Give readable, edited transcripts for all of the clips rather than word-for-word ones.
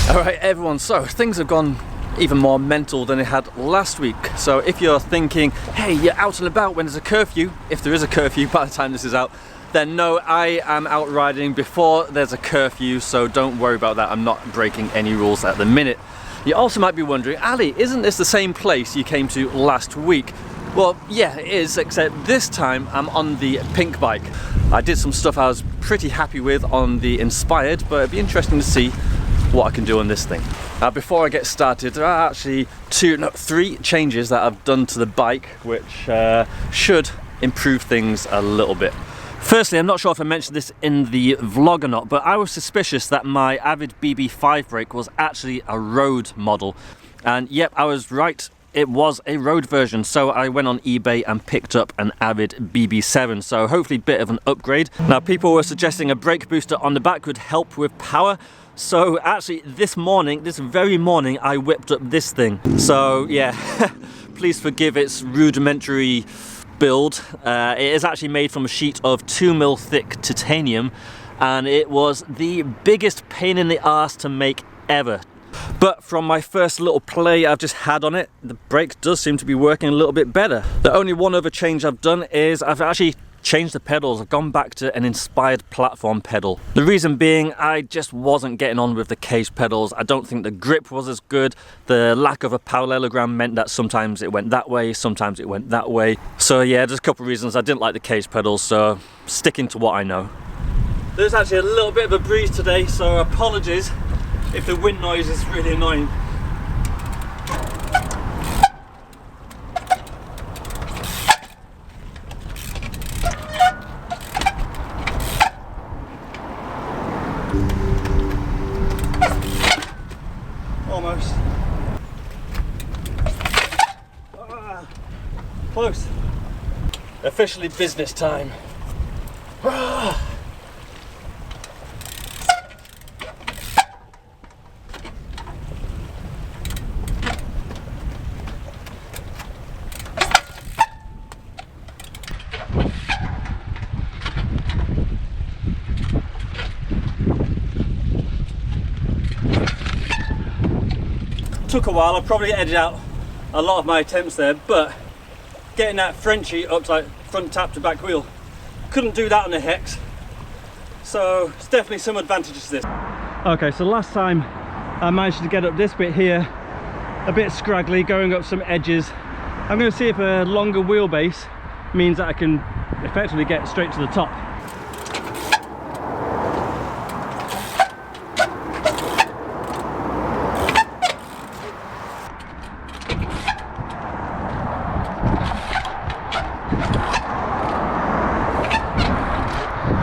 Alright everyone, so things have gone even more mental than it had last week. So if you're thinking, hey, you're out and about when there's a curfew, if there is a curfew by the time this is out, then no, I am out riding before there's a curfew, so don't worry about that. I'm not breaking any rules at the minute. You also might be wondering, Ali, isn't this the same place you came to last week? Well, yeah, it is, except this time I'm on the pink bike. I did some stuff I was pretty happy with on the Inspired, but it'd be interesting to see what I can do on this thing. Now, before I get started, there are actually three changes that I've done to the bike, which should improve things a little bit. Firstly, I'm not sure if I mentioned this in the vlog or not, but I was suspicious that my Avid BB5 brake was actually a road model. And yep, I was right. It was a road version, so I went on eBay and picked up an Avid BB7, so hopefully a bit of an upgrade. Now, people were suggesting a brake booster on the back would help with power, so actually this very morning, I whipped up this thing. So yeah, please forgive its rudimentary build. It is actually made from a sheet of 2mm thick titanium, and it was the biggest pain in the arse to make ever. But from my first little play I've just had on it, the brake does seem to be working a little bit better. The only one other change I've done is I've actually changed the pedals. I've gone back to an Inspired platform pedal. The reason being, I just wasn't getting on with the cage pedals. I don't think the grip was as good. The lack of a parallelogram meant that sometimes it went that way, sometimes it went that way. So yeah, there's a couple of reasons I didn't like the cage pedals, so sticking to what I know. There's actually a little bit of a breeze today, so apologies if the wind noise is really annoying. Almost. Close. Officially business time. Took a while. I'll probably edit out a lot of my attempts there, but getting that Frenchie up to like front tap to back wheel, couldn't do that on the Hex, so it's definitely some advantages to this. Okay, so last time I managed to get up this bit here, a bit scraggly, going up some edges. I'm going to see if a longer wheelbase means that I can effectively get straight to the top.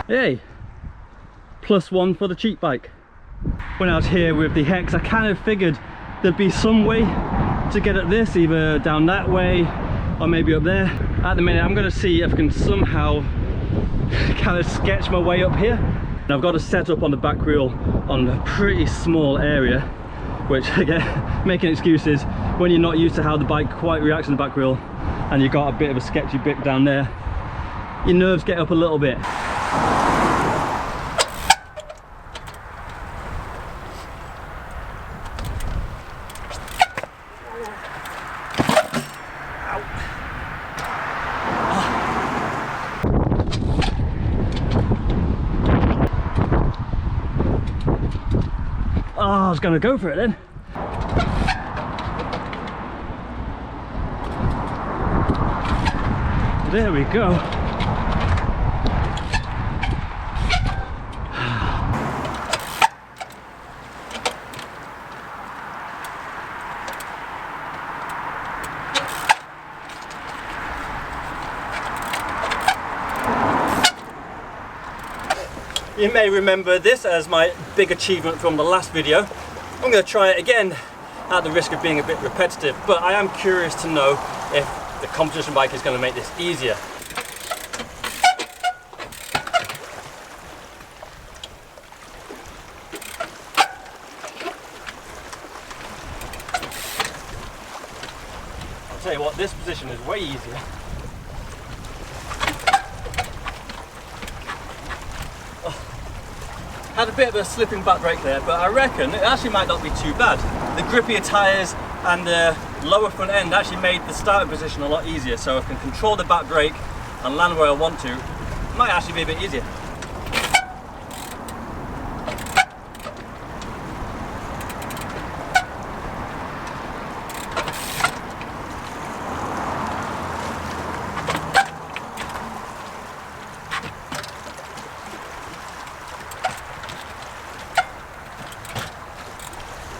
Hey, +1 for the cheap bike. When I was here with the Hex, I kind of figured there'd be some way to get at this, either down that way or maybe up there. At the minute, I'm going to see if I can somehow kind of sketch my way up here. And I've got to set up on the back wheel on a pretty small area, which again, making excuses when you're not used to how the bike quite reacts on the back wheel and you've got a bit of a sketchy bit down there, your nerves get up a little bit. Oh, I was going to go for it then. There we go. You may remember this as my big achievement from the last video. I'm going to try it again at the risk of being a bit repetitive, but I am curious to know if the competition bike is going to make this easier. I'll tell you what, this position is way easier. Had a bit of a slipping back brake there, but I reckon it actually might not be too bad. The grippier tyres and the lower front end actually made the starting position a lot easier, so I can control the back brake and land where I want to. It might actually be a bit easier.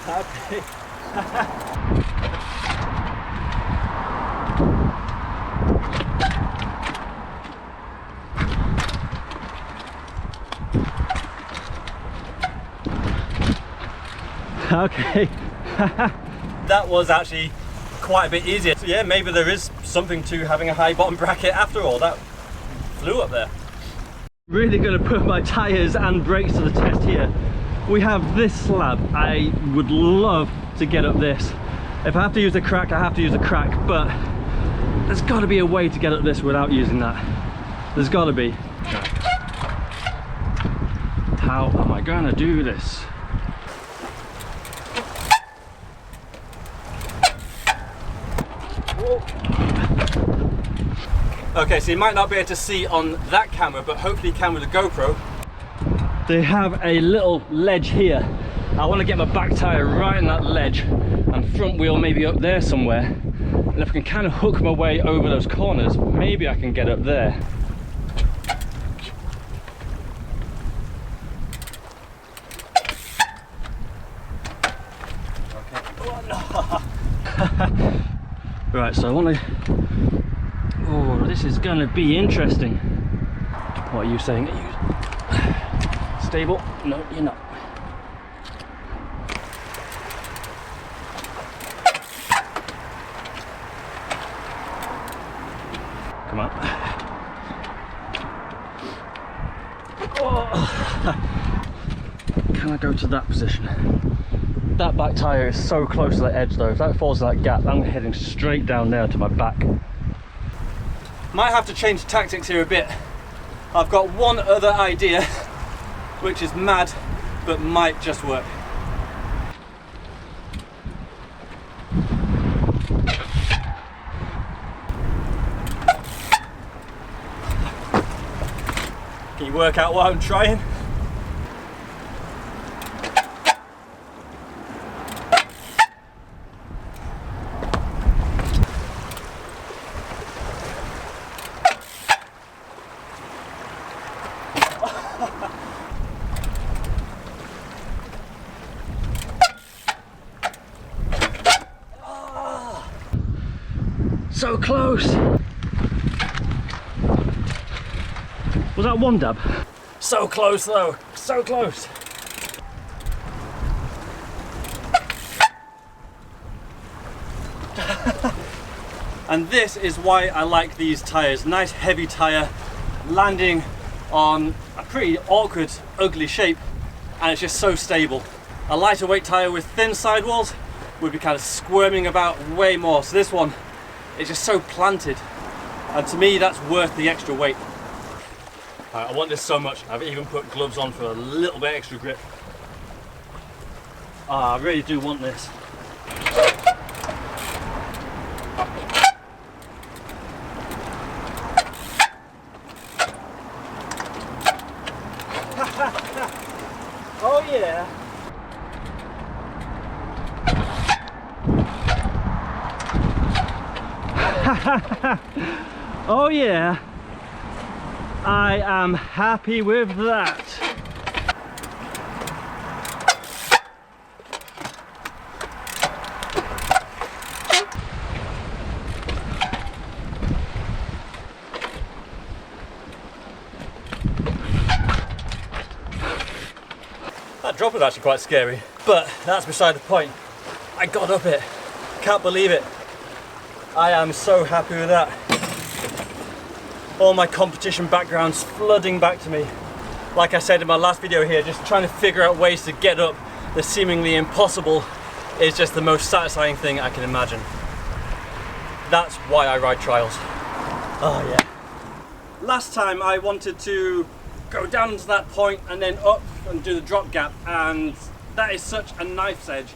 Okay. Okay. That was actually quite a bit easier. So yeah, maybe there is something to having a high bottom bracket after all. That flew up there. Really gonna put my tyres and brakes to the test here. We have this slab. I would love to get up this. If I have to use a crack, I have to use a crack, but there's got to be a way to get up this without using that. There's got to be. How am I going to do this? Whoa. Okay, so you might not be able to see on that camera, but hopefully you can with a GoPro. They have a little ledge here. I want to get my back tyre right in that ledge and front wheel maybe up there somewhere. And if I can kind of hook my way over those corners, maybe I can get up there. Okay. Oh, no. Right, so I want to... Oh, this is going to be interesting. What are you saying? Are you stable? No, you're not. Come on. Oh. Can I go to that position? That back tyre is so close to the edge though. If that falls in that gap, I'm heading straight down there to my back. Might have to change tactics here a bit. I've got one other idea, which is mad, but might just work. Can you work out what I'm trying? So close! Was that one dab? So close though, so close! And this is why I like these tyres. Nice heavy tyre, landing on a pretty awkward, ugly shape, and it's just so stable. A lighter weight tyre with thin sidewalls would be kind of squirming about way more. So this one, it's just so planted, and to me that's worth the extra weight. I want this so much, I've even put gloves on for a little bit extra grip. I really do want this. Oh yeah! Oh yeah, I am happy with that. That drop was actually quite scary, but that's beside the point. I got up it, can't believe it. I am so happy with that. All my competition background's flooding back to me. Like I said in my last video here, just trying to figure out ways to get up the seemingly impossible is just the most satisfying thing I can imagine. That's why I ride trials. Oh yeah. Last time I wanted to go down to that point and then up and do the drop gap, and that is such a knife's edge,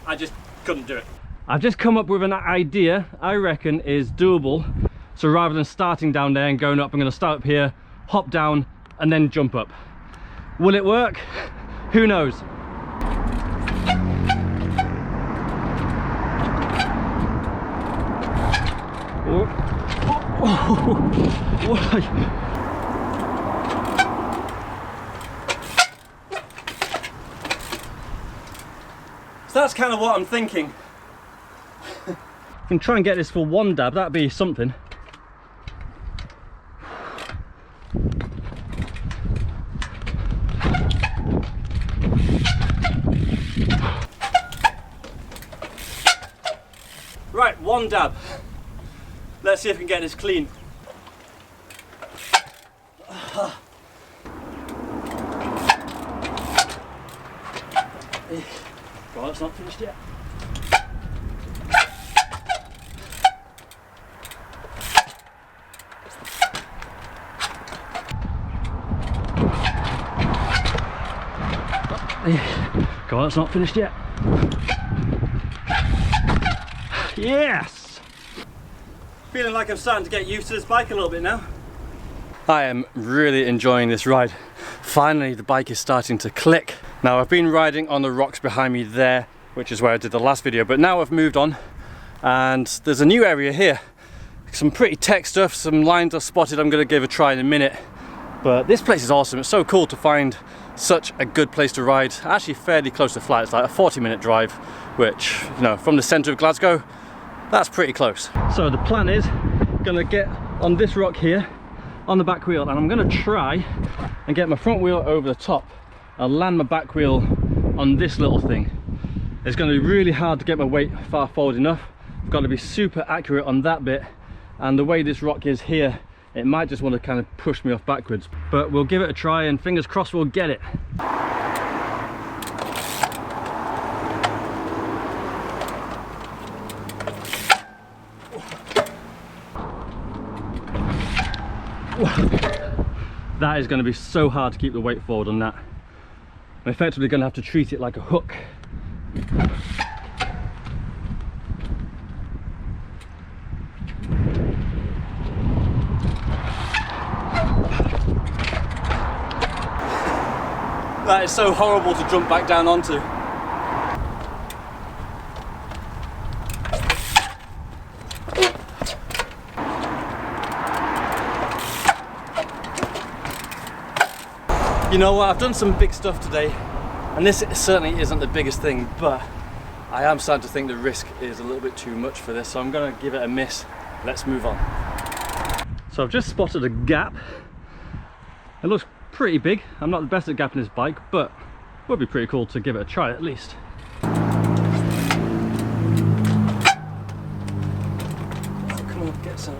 I just couldn't do it. I've just come up with an idea I reckon is doable. So rather than starting down there and going up, I'm going to start up here, hop down and then jump up. Will it work? Who knows? So that's kind of what I'm thinking. I can try and get this for one dab, that'd be something. Right, one dab. Let's see if we can get this clean. God, it's not finished yet. God, it's not finished yet. Yes! Feeling like I'm starting to get used to this bike a little bit now. I am really enjoying this ride. Finally, the bike is starting to click. Now, I've been riding on the rocks behind me there, which is where I did the last video, but now I've moved on and there's a new area here. Some pretty tech stuff, some lines I've spotted I'm going to give a try in a minute. But this place is awesome. It's so cool to find such a good place to ride. Actually fairly close to flat. It's like a 40-minute drive, which, you know, from the centre of Glasgow, that's pretty close. So the plan is gonna get on this rock here on the back wheel, and I'm gonna try and get my front wheel over the top. I'll land my back wheel on this little thing. It's gonna be really hard to get my weight far forward enough. I've got to be super accurate on that bit, and the way this rock is here, it might just want to kind of push me off backwards, but we'll give it a try and fingers crossed we'll get it. That is going to be so hard to keep the weight forward on that. I'm effectively going to have to treat it like a hook. That is so horrible to jump back down onto. You know what, I've done some big stuff today, and this certainly isn't the biggest thing, but I am starting to think the risk is a little bit too much for this, so I'm going to give it a miss. Let's move on. So I've just spotted a gap. It looks pretty big. I'm not the best at gapping this bike, but it would be pretty cool to give it a try at least. Oh, come on, get some.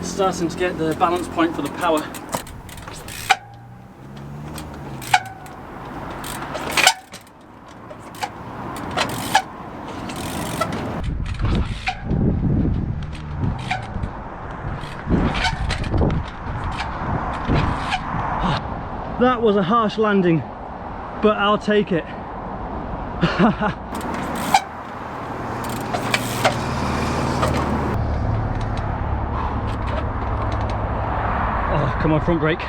Starting to get the balance point for the power. That was a harsh landing, but I'll take it. Come on, front brake.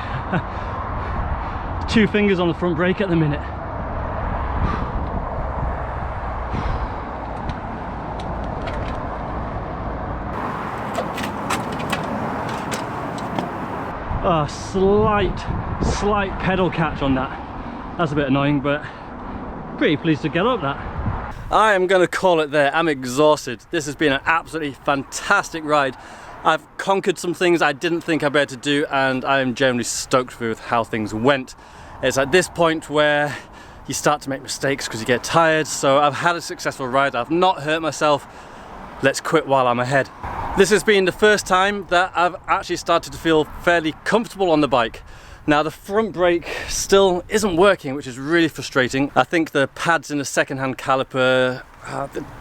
2 fingers on the front brake at the minute. Oh, slight pedal catch on that. That's a bit annoying, but pretty pleased to get up that. I am gonna call it there. I'm exhausted. This has been an absolutely fantastic ride. I've conquered some things I didn't think I'd be able to do, and I'm generally stoked with how things went. It's at this point where you start to make mistakes because you get tired. So I've had a successful ride, I've not hurt myself, let's quit while I'm ahead. This has been the first time that I've actually started to feel fairly comfortable on the bike. Now the front brake still isn't working, which is really frustrating. I think the pads in the second-hand caliper,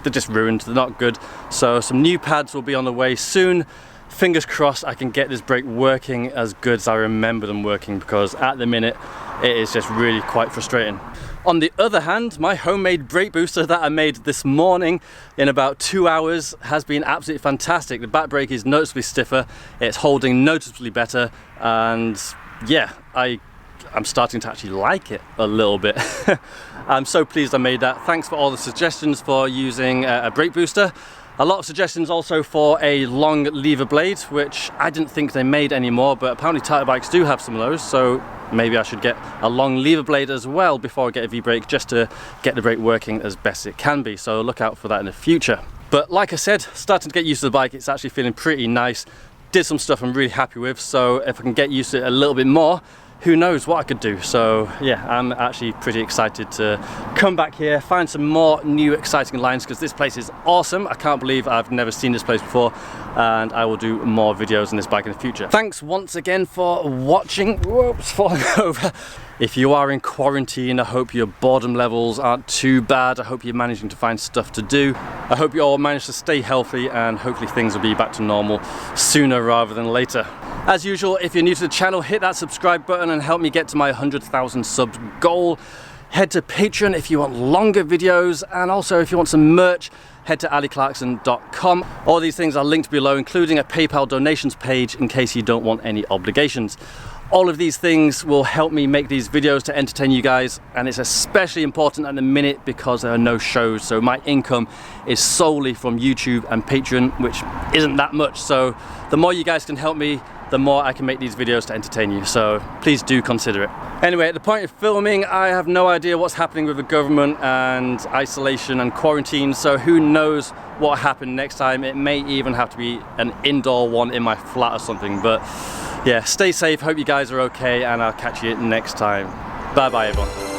they're just ruined, they're not good. So some new pads will be on the way soon. Fingers crossed I can get this brake working as good as I remember them working, because at the minute it is just really quite frustrating. On the other hand, my homemade brake booster that I made this morning in about 2 hours has been absolutely fantastic. The back brake is noticeably stiffer, it's holding noticeably better, and yeah, I'm starting to actually like it a little bit. I'm so pleased I made that. Thanks for all the suggestions for using a brake booster. A lot of suggestions also for a long lever blade, which I didn't think they made anymore, but apparently Tartybikes do have some of those, so maybe I should get a long lever blade as well before I get a V-brake, just to get the brake working as best it can be, so look out for that in the future. But like I said, starting to get used to the bike, it's actually feeling pretty nice. Did some stuff I'm really happy with, so if I can get used to it a little bit more, who knows what I could do. So yeah, I'm actually pretty excited to come back here, find some more new exciting lines, because this place is awesome. I can't believe I've never seen this place before, and I will do more videos on this bike in the future. Thanks once again for watching. Whoops, falling over. If you are in quarantine, I hope your boredom levels aren't too bad. I hope you're managing to find stuff to do. I hope you all manage to stay healthy, and hopefully things will be back to normal sooner rather than later. As usual, if you're new to the channel, hit that subscribe button and help me get to my 100,000 subs goal. Head to Patreon if you want longer videos, and also if you want some merch, head to aliclarkson.com. All these things are linked below, including a PayPal donations page in case you don't want any obligations. All of these things will help me make these videos to entertain you guys, and it's especially important at the minute because there are no shows, so my income is solely from YouTube and Patreon, which isn't that much. So the more you guys can help me, the more I can make these videos to entertain you, so please do consider it. Anyway, at the point of filming, I have no idea what's happening with the government and isolation and quarantine, so who knows what happened next time. It may even have to be an indoor one in my flat or something, but yeah, stay safe, hope you guys are okay, and I'll catch you next time. Bye bye everyone.